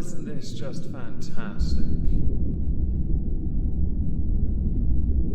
isn't this just fantastic?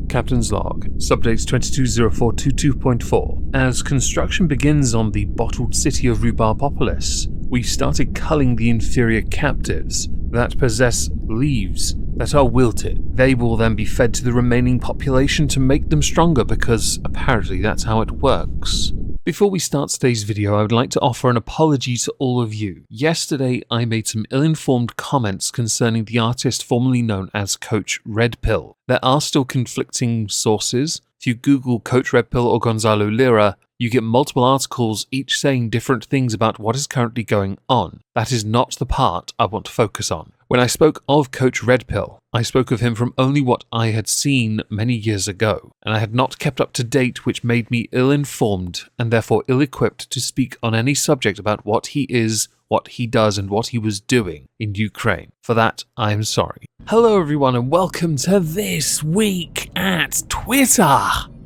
Captain's Log, Subdates 220422.4. As construction begins on the bottled city of Rhubarbopolis, we started culling the inferior captives that possess leaves that are wilted. They will then be fed to the remaining population to make them stronger because apparently that's how it works. Before we start today's video, I would like to offer an apology to all of you. Yesterday, I made some ill-informed comments concerning the artist formerly known as Coach Red Pill. There are still conflicting sources. If you Google Coach Red Pill or Gonzalo Lira, you get multiple articles each saying different things about what is currently going on. That is not the part I want to focus on. When I spoke of Coach Red Pill, I spoke of him from only what I had seen many years ago, and I had not kept up to date, which made me ill-informed and therefore ill-equipped to speak on any subject about what he is, what he does, and what he was doing in Ukraine. For that, I am sorry. Hello everyone and welcome to This Week at Twitter,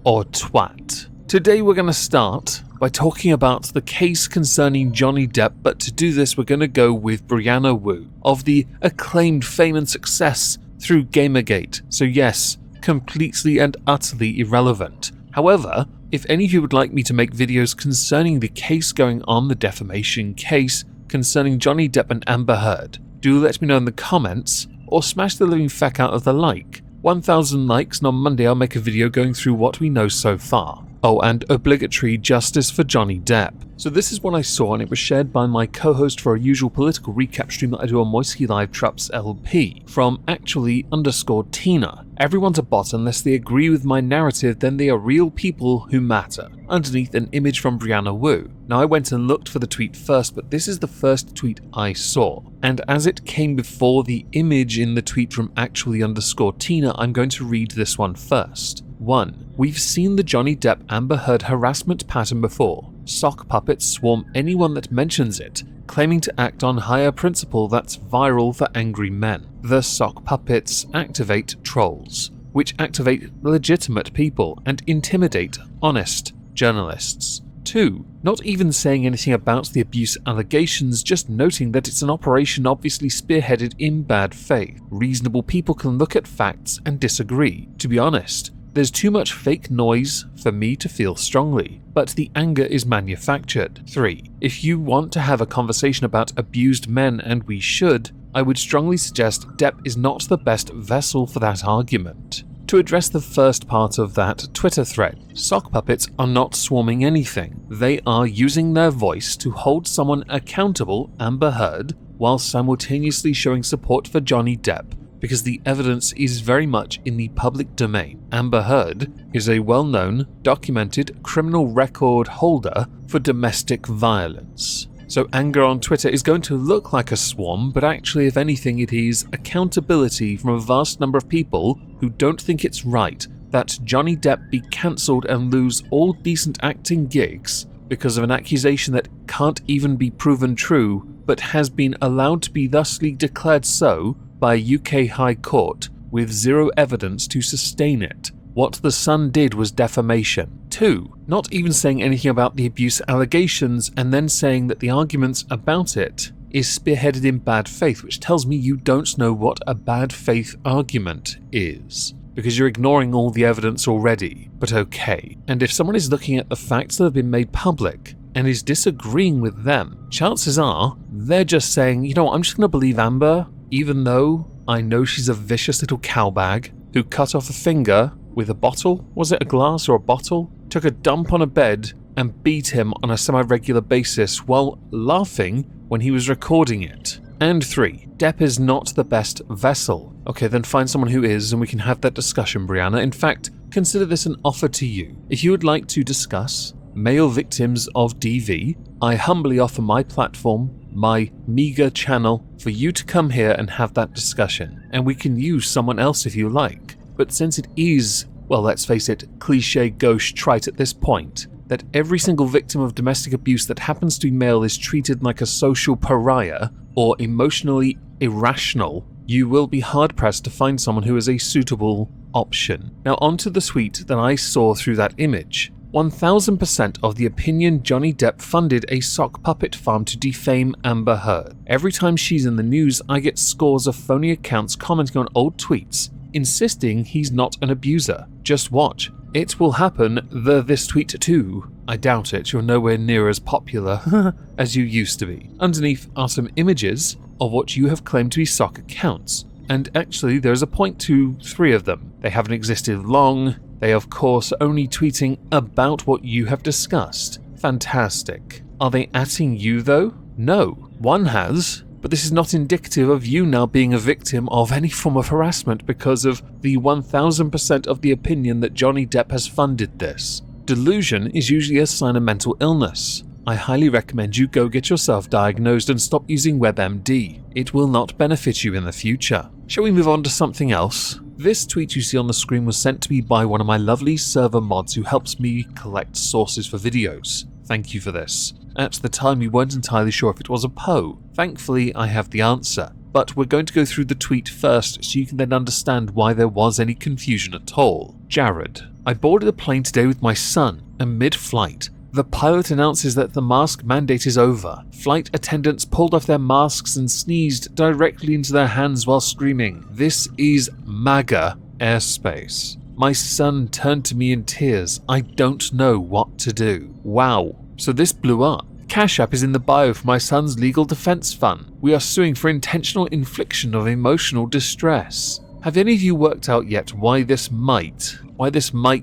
or Twat. Today we're going to start by talking about the case concerning Johnny Depp, but to do this we're going to go with Brianna Wu of the acclaimed fame and success through Gamergate. So yes, completely and utterly irrelevant. However, if any of you would like me to make videos concerning the case going on, the defamation case concerning Johnny Depp and Amber Heard, do let me know in the comments or smash the living feck out of the like. 1,000 likes and on Monday I'll make a video going through what we know so far. Oh, and obligatory justice for Johnny Depp. So this is what I saw, and it was shared by my co-host for a usual political recap stream that I do on Moisty Live Traps LP, from actually_Tina. Everyone's a bot unless they agree with my narrative, then they are real people who matter. Underneath an image from Brianna Wu. Now I went and looked for the tweet first, but this is the first tweet I saw. And as it came before the image in the tweet from actually_Tina, I'm going to read this one first. 1. We've seen the Johnny Depp Amber Heard harassment pattern before. Sock puppets swarm anyone that mentions it, claiming to act on higher principle that's viral for angry men. The sock puppets activate trolls, which activate legitimate people and intimidate honest journalists. 2. Not even saying anything about the abuse allegations, just noting that it's an operation obviously spearheaded in bad faith. Reasonable people can look at facts and disagree. To be honest, there's too much fake noise for me to feel strongly, but the anger is manufactured. 3. If you want to have a conversation about abused men, and we should, I would strongly suggest Depp is not the best vessel for that argument. To address the first part of that Twitter thread, sock puppets are not swarming anything. They are using their voice to hold someone accountable, Amber Heard, while simultaneously showing support for Johnny Depp, because the evidence is very much in the public domain. Amber Heard is a well-known, documented criminal record holder for domestic violence. So anger on Twitter is going to look like a swarm, but actually if anything it is accountability from a vast number of people who don't think it's right that Johnny Depp be cancelled and lose all decent acting gigs because of an accusation that can't even be proven true, but has been allowed to be thusly declared so by a UK High Court with zero evidence to sustain it. What the Sun did was defamation. 2. Not even saying anything about the abuse allegations and then saying that the arguments about it is spearheaded in bad faith, which tells me you don't know what a bad faith argument is, because you're ignoring all the evidence already. But okay. And if someone is looking at the facts that have been made public and is disagreeing with them, chances are they're just saying, you know what, I'm just going to believe Amber, even though I know she's a vicious little cowbag who cut off a finger with a bottle, was it a glass or a bottle? Took a dump on a bed and beat him on a semi-regular basis while laughing when he was recording it. And 3. Depp is not the best vessel. Okay, then find someone who is and we can have that discussion, Brianna. In fact, consider this an offer to you. If you would like to discuss male victims of DV, I humbly offer my platform, my meager channel, for you to come here and have that discussion. And we can use someone else if you like. But since it is, well, let's face it, cliche gauche trite at this point, that every single victim of domestic abuse that happens to be male is treated like a social pariah or emotionally irrational, you will be hard-pressed to find someone who is a suitable option. Now onto the tweet that I saw through that image. 1000% of the opinion Johnny Depp funded a sock puppet farm to defame Amber Heard. Every time she's in the news, I get scores of phony accounts commenting on old tweets, insisting he's not an abuser. Just watch. It will happen, this tweet too. I doubt it, you're nowhere near as popular as you used to be. Underneath are some images of what you have claimed to be sock accounts. And actually, there's a point to 3 of them. They haven't existed long. They, of course, only tweeting about what you have discussed. Fantastic. Are they atting you, though? No. One has, but this is not indicative of you now being a victim of any form of harassment because of the 1000% of the opinion that Johnny Depp has funded this. Delusion is usually a sign of mental illness. I highly recommend you go get yourself diagnosed and stop using WebMD. It will not benefit you in the future. Shall we move on to something else? This tweet you see on the screen was sent to me by one of my lovely server mods who helps me collect sources for videos. Thank you for this. At the time we weren't entirely sure if it was a Poe. Thankfully I have the answer. But we're going to go through the tweet first so you can then understand why there was any confusion at all. Jared. I boarded a plane today with my son, and mid-flight, the pilot announces that the mask mandate is over. Flight attendants pulled off their masks and sneezed directly into their hands while screaming, "This is MAGA airspace." My son turned to me in tears. I don't know what to do. Wow. So this blew up. Cash App is in the bio for my son's legal defense fund. We are suing for intentional infliction of emotional distress. Have any of you worked out yet why this might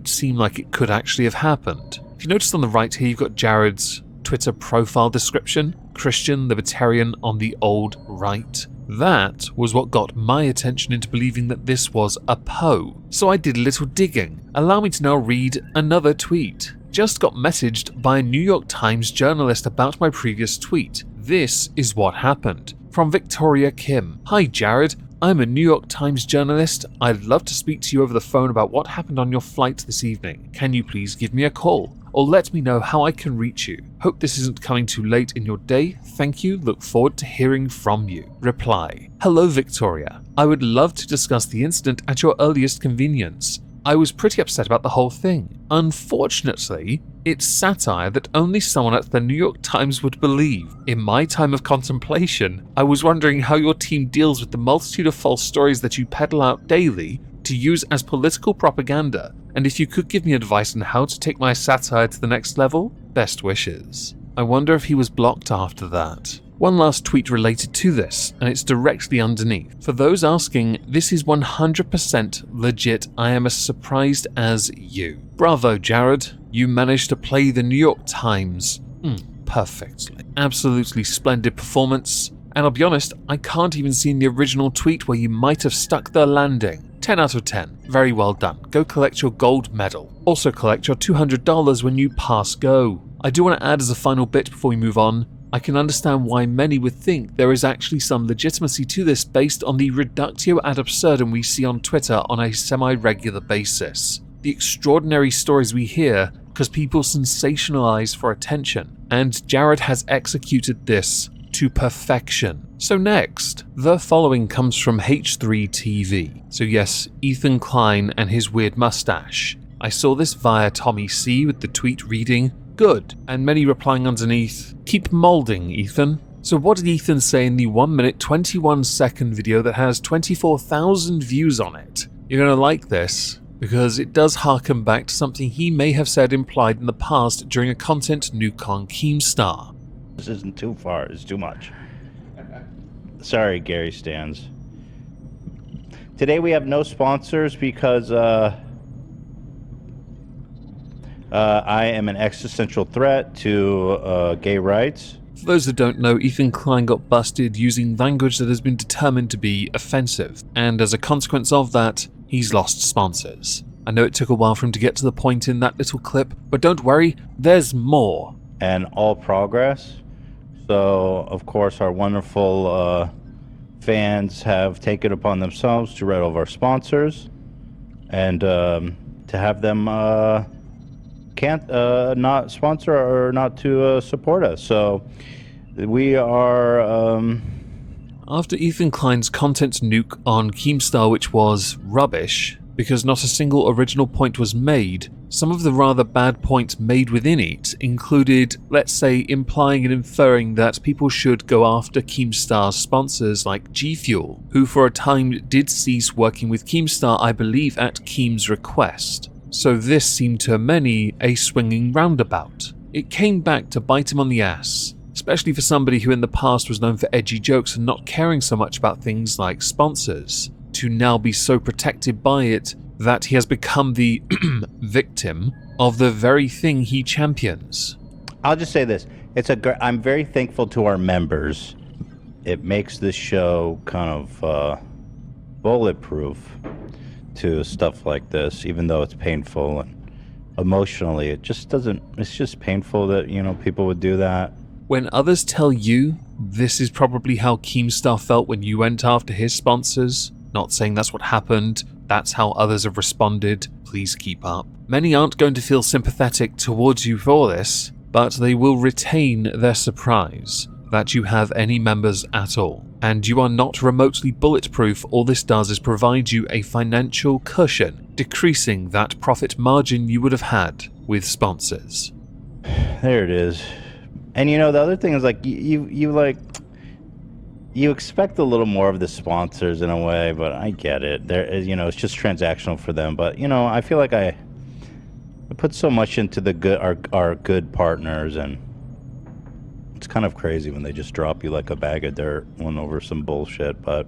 seem like it could actually have happened? If you notice on the right here, you've got Jared's Twitter profile description, Christian Libertarian on the old right. That was what got my attention into believing that this was a Poe. So I did a little digging. Allow me to now read another tweet. Just got messaged by a New York Times journalist about my previous tweet. This is what happened. From Victoria Kim. Hi Jared. I'm a New York Times journalist. I'd love to speak to you over the phone about what happened on your flight this evening. Can you please give me a call? Or let me know how I can reach you. Hope this isn't coming too late in your day. Thank you. Look forward to hearing from you. Reply. Hello Victoria. I would love to discuss the incident at your earliest convenience. I was pretty upset about the whole thing. Unfortunately, it's satire that only someone at the New York Times would believe. In my time of contemplation, I was wondering how your team deals with the multitude of false stories that you peddle out daily to use as political propaganda, and if you could give me advice on how to take my satire to the next level, best wishes. I wonder if he was blocked after that. One last tweet related to this, and it's directly underneath. For those asking, this is 100% legit. I am as surprised as you. Bravo, Jared. You managed to play the New York Times perfectly. Absolutely splendid performance. And I'll be honest, I can't even see in the original tweet where you might have stuck the landing. 10 out of 10. Very well done. Go collect your gold medal. Also collect your $200 when you pass go. I do want to add as a final bit before we move on, I can understand why many would think there is actually some legitimacy to this based on the reductio ad absurdum we see on Twitter on a semi-regular basis. The extraordinary stories we hear because people sensationalize for attention, and Jared has executed this to perfection. So next, the following comes from H3TV. So yes, Ethan Klein and his weird mustache. I saw this via Tommy C with the tweet reading, "Good," and many replying underneath, "Keep molding, Ethan." So what did Ethan say in the 1 minute 21 second video that has 24,000 views on it? You're gonna like this, because it does harken back to something he may have said implied in the past during a content nuke on Keemstar. This isn't too far, it's too much. Sorry, Gary Stans. Today we have no sponsors because I am an existential threat to gay rights. For those that don't know, Ethan Klein got busted using language that has been determined to be offensive, and as a consequence of that, he's lost sponsors. I know it took a while for him to get to the point in that little clip, but don't worry, there's more. And all progress. So, of course, our wonderful fans have taken upon themselves to write all of our sponsors and to have them can't not sponsor or not to support us. So we are... After Ethan Klein's content nuke on Keemstar, which was rubbish, because not a single original point was made, Some of the rather bad points made within it included, let's say, implying and inferring that people should go after Keemstar's sponsors like G Fuel, who for a time did cease working with Keemstar, I believe at Keem's request. So this seemed to many a swinging roundabout. It came back to bite him on the ass, especially for somebody who in the past was known for edgy jokes and not caring so much about things like sponsors, to now be so protected by it that he has become the victim of the very thing he champions. I'll just say this. I'm very thankful to our members. It makes this show kind of bulletproof to stuff like this, even though it's painful and emotionally. It's just painful that, people would do that. When others tell you this is probably how Keemstar felt when you went after his sponsors, not saying that's what happened, that's how others have responded, please keep up. Many aren't going to feel sympathetic towards you for this, but they will retain their surprise that you have any members at all. And you are not remotely bulletproof. All this does is provide you a financial cushion, decreasing that profit margin you would have had with sponsors. There it is. And the other thing is you expect a little more of the sponsors in a way, but I get it. There is, it's just transactional for them. But I feel like I put so much into our good partners, and it's kind of crazy when they just drop you like a bag of dirt one over some bullshit. But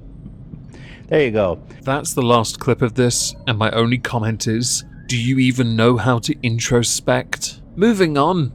there you go. That's the last clip of this, and my only comment is, do you even know how to introspect? Moving on.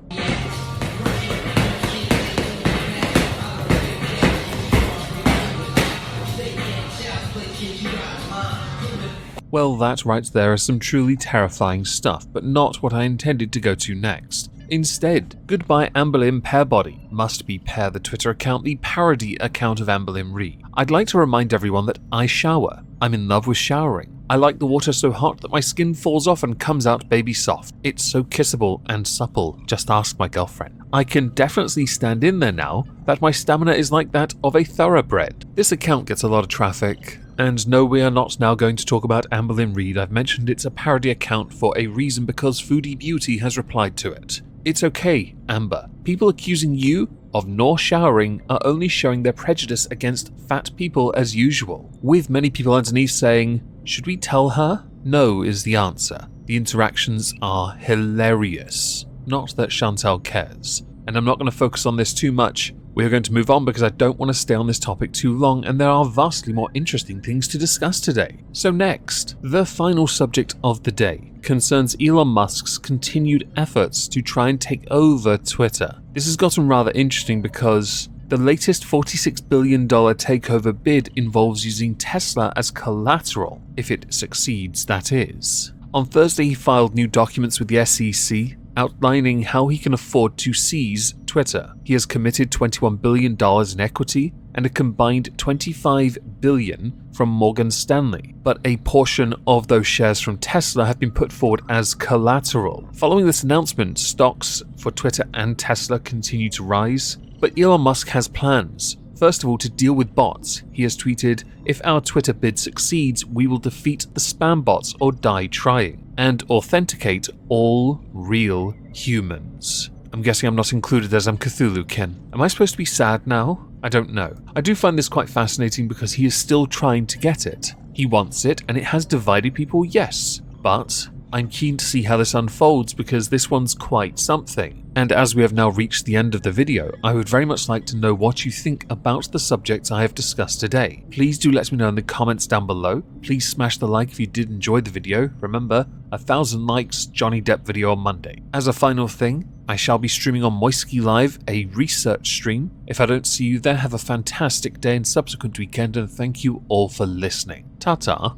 Well, that right there is some truly terrifying stuff, but not what I intended to go to next. Instead, goodbye Amberlyn Pairbody must be Pair the Twitter account, the parody account of Amberlyn Ree. I'd like to remind everyone that I shower. I'm in love with showering. I like the water so hot that my skin falls off and comes out baby soft. It's so kissable and supple, just ask my girlfriend. I can definitely stand in there now that my stamina is like that of a thoroughbred. This account gets a lot of traffic. And no, we are not now going to talk about Amberlyn Reed. I've mentioned it's a parody account for a reason because Foodie Beauty has replied to it. It's okay, Amber. People accusing you of nor showering are only showing their prejudice against fat people as usual, with many people underneath saying, should we tell her? No is the answer. The interactions are hilarious. Not that Chantal cares. And I'm not going to focus on this too much. We are going to move on because I don't want to stay on this topic too long, and there are vastly more interesting things to discuss today. So next, the final subject of the day concerns Elon Musk's continued efforts to try and take over Twitter. This has gotten rather interesting because the latest $46 billion takeover bid involves using Tesla as collateral, if it succeeds, that is. On Thursday, he filed new documents with the SEC, outlining how he can afford to seize Twitter. He has committed $21 billion in equity and a combined $25 billion from Morgan Stanley, but a portion of those shares from Tesla have been put forward as collateral. Following this announcement, stocks for Twitter and Tesla continue to rise, but Elon Musk has plans. First of all, to deal with bots. He has tweeted, if our Twitter bid succeeds, we will defeat the spam bots or die trying, and authenticate all real humans. I'm guessing I'm not included as I'm Cthulhu Ken. Am I supposed to be sad now? I don't know. I do find this quite fascinating because he is still trying to get it. He wants it, and it has divided people, yes, but I'm keen to see how this unfolds because this one's quite something. And as we have now reached the end of the video, I would very much like to know what you think about the subjects I have discussed today. Please do let me know in the comments down below. Please smash the like if you did enjoy the video. Remember, 1,000 likes, Johnny Depp video on Monday. As a final thing, I shall be streaming on Moistski Live, a research stream. If I don't see you there, have a fantastic day and subsequent weekend, and thank you all for listening. Ta-ta.